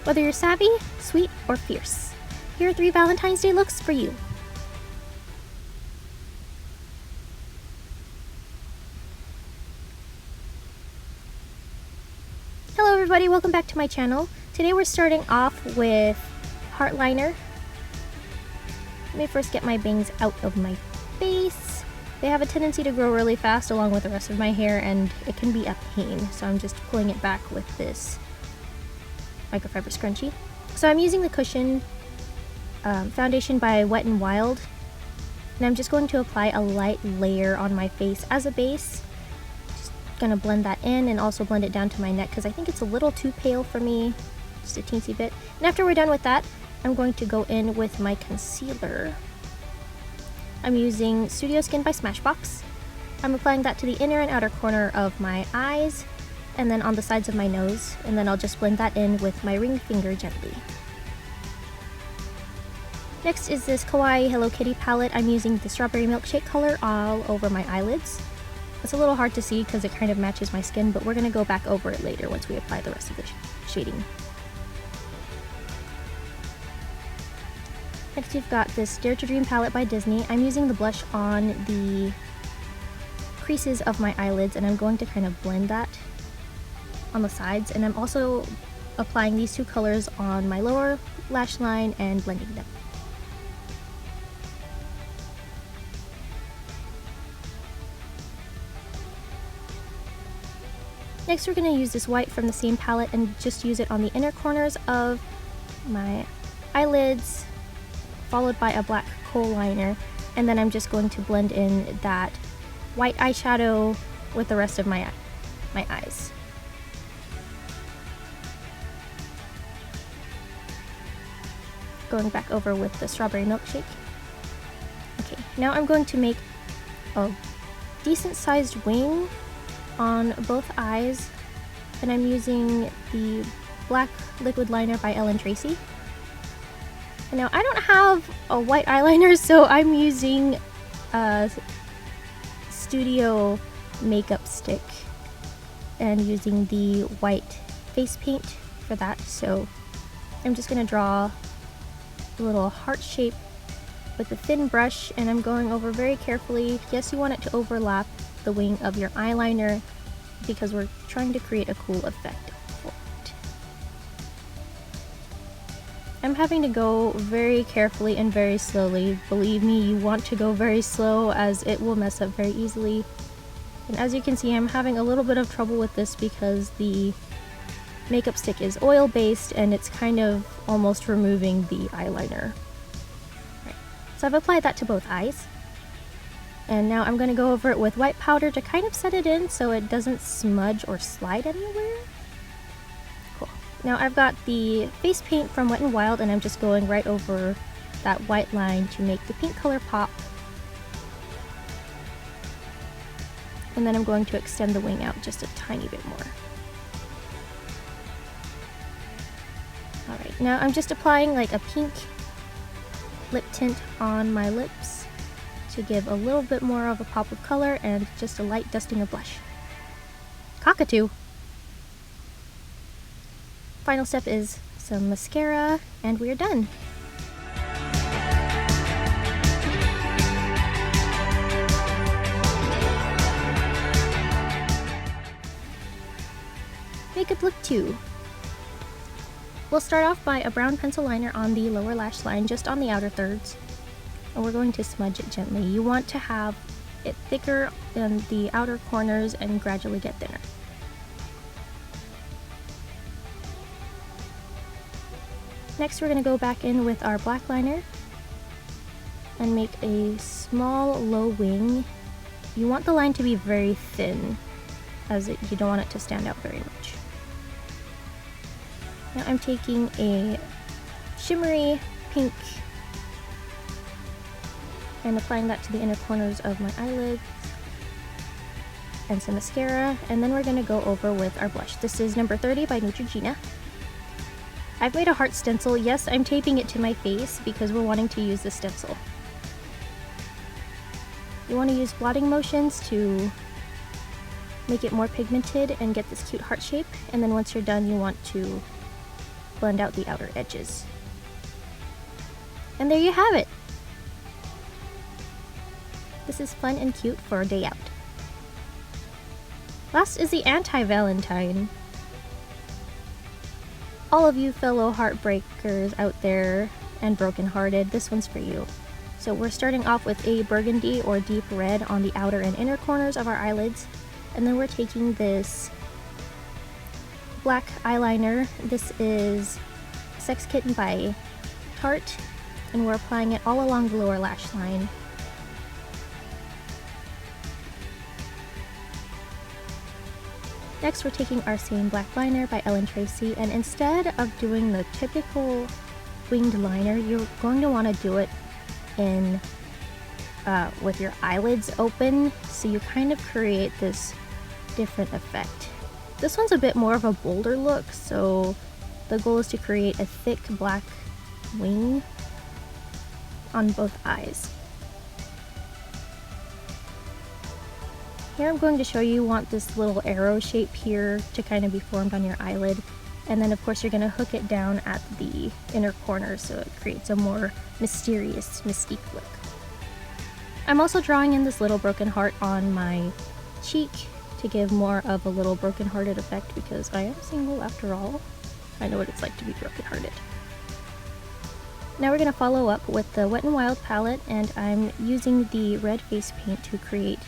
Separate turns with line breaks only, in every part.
Whether you're savvy, sweet, or fierce, here are 3 Valentine's Day looks for you. Hello everybody, welcome back to my channel. Today we're starting off with Heartliner. Let me first get my bangs out of my face. They have a tendency to grow really fast along with the rest of my hair, and it can be a pain, so I'm just pulling it back with this microfiber scrunchie. So I'm using the Cushion foundation by Wet n Wild, and I'm just going to apply a light layer on my face as a base. Just gonna blend that in and also blend it down to my neck because I think it's a little too pale for me, just a teensy bit. And after we're done with that, I'm going to go in with my concealer. I'm using Studio Skin by Smashbox. I'm applying that to the inner and outer corner of my eyes, and then on the sides of my nose, and then I'll just blend that in with my ring finger gently. Next is this Kawaii Hello Kitty palette. I'm using the Strawberry Milkshake color all over my eyelids. It's a little hard to see because it kind of matches my skin, but we're going to go back over it later once we apply the rest of the shading. Next we've got this Dare to Dream palette by Disney. I'm using the blush on the creases of my eyelids, and I'm going to kind of blend that on the sides, and I'm also applying these 2 colors on my lower lash line and blending them. Next we're going to use this white from the same palette and just use it on the inner corners of my eyelids, followed by a black kohl liner, and then I'm just going to blend in that white eyeshadow with the rest of my eyes. Going back over with the Strawberry Milkshake. Okay, now I'm going to make a decent sized wing on both eyes, and I'm using the black liquid liner by Ellen Tracy. And now I don't have a white eyeliner, so I'm using a Studio makeup stick and using the white face paint for that. So I'm just going to draw a little heart shape with a thin brush, and I'm going over very carefully. Yes, you want it to overlap the wing of your eyeliner because we're trying to create a cool effect for it. I'm having to go very carefully and very slowly. Believe me, you want to go very slow as it will mess up very easily. And as you can see, I'm having a little bit of trouble with this because the makeup stick is oil based and it's kind of almost removing the eyeliner. Right. So I've applied that to both eyes. And now I'm going to go over it with white powder to kind of set it in so it doesn't smudge or slide anywhere. Cool. Now I've got the face paint from Wet n Wild, and I'm just going right over that white line to make the pink color pop. And then I'm going to extend the wing out just a tiny bit more. Alright, now I'm just applying like a pink lip tint on my lips to give a little bit more of a pop of color and just a light dusting of blush. Cockatoo! Final step is some mascara, and we're done. Makeup look 2. We'll start off by a brown pencil liner on the lower lash line, just on the outer thirds. And we're going to smudge it gently. You want to have it thicker in the outer corners and gradually get thinner. Next, we're going to go back in with our black liner and make a small low wing. You want the line to be very thin, as you don't want it to stand out very much. Now I'm taking a shimmery pink and applying that to the inner corners of my eyelids and some mascara, and then we're going to go over with our blush. This is number 30 by Neutrogena. I've made a heart stencil. Yes, I'm taping it to my face because we're wanting to use the stencil. You want to use blotting motions to make it more pigmented and get this cute heart shape, and then once you're done you want to blend out the outer edges. And there you have it! This is fun and cute for a day out. Last is the Anti-Valentine. All of you fellow heartbreakers out there and brokenhearted, this one's for you. So we're starting off with a burgundy or deep red on the outer and inner corners of our eyelids, and then we're taking this black eyeliner. This is Sex Kitten by Tarte, and we're applying it all along the lower lash line. Next, we're taking our same black liner by Ellen Tracy, and instead of doing the typical winged liner, you're going to want to do it in with your eyelids open, so you kind of create this different effect. This one's a bit more of a bolder look, so the goal is to create a thick black wing on both eyes. Here I'm going to show you want this little arrow shape here to kind of be formed on your eyelid, and then of course you're going to hook it down at the inner corner so it creates a more mysterious, mystique look. I'm also drawing in this little broken heart on my cheek to give more of a little broken-hearted effect, because I am single after all. I know what it's like to be broken-hearted. Now we're going to follow up with the Wet n Wild palette, and I'm using the red face paint to create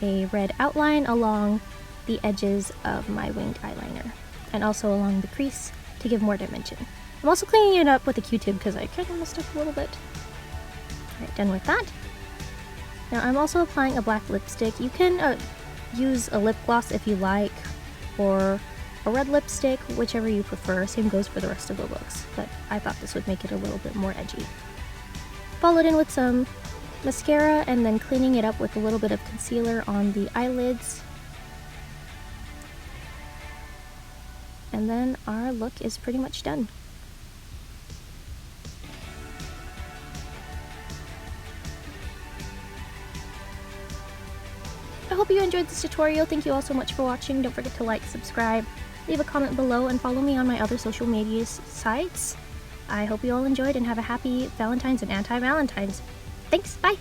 a red outline along the edges of my winged eyeliner, and also along the crease to give more dimension. I'm also cleaning it up with a Q-tip because I kind of messed up a little bit. Alright, done with that. Now I'm also applying a black lipstick. You can use a lip gloss if you like, or a red lipstick, whichever you prefer. Same goes for the rest of the looks, but I thought this would make it a little bit more edgy. Followed in with some mascara, and then cleaning it up with a little bit of concealer on the eyelids. And then our look is pretty much done. I hope you enjoyed this tutorial. Thank you all so much for watching. Don't forget to like, subscribe, leave a comment below, and follow me on my other social media sites. I hope you all enjoyed and have a happy Valentine's and Anti-Valentines. Thanks, bye!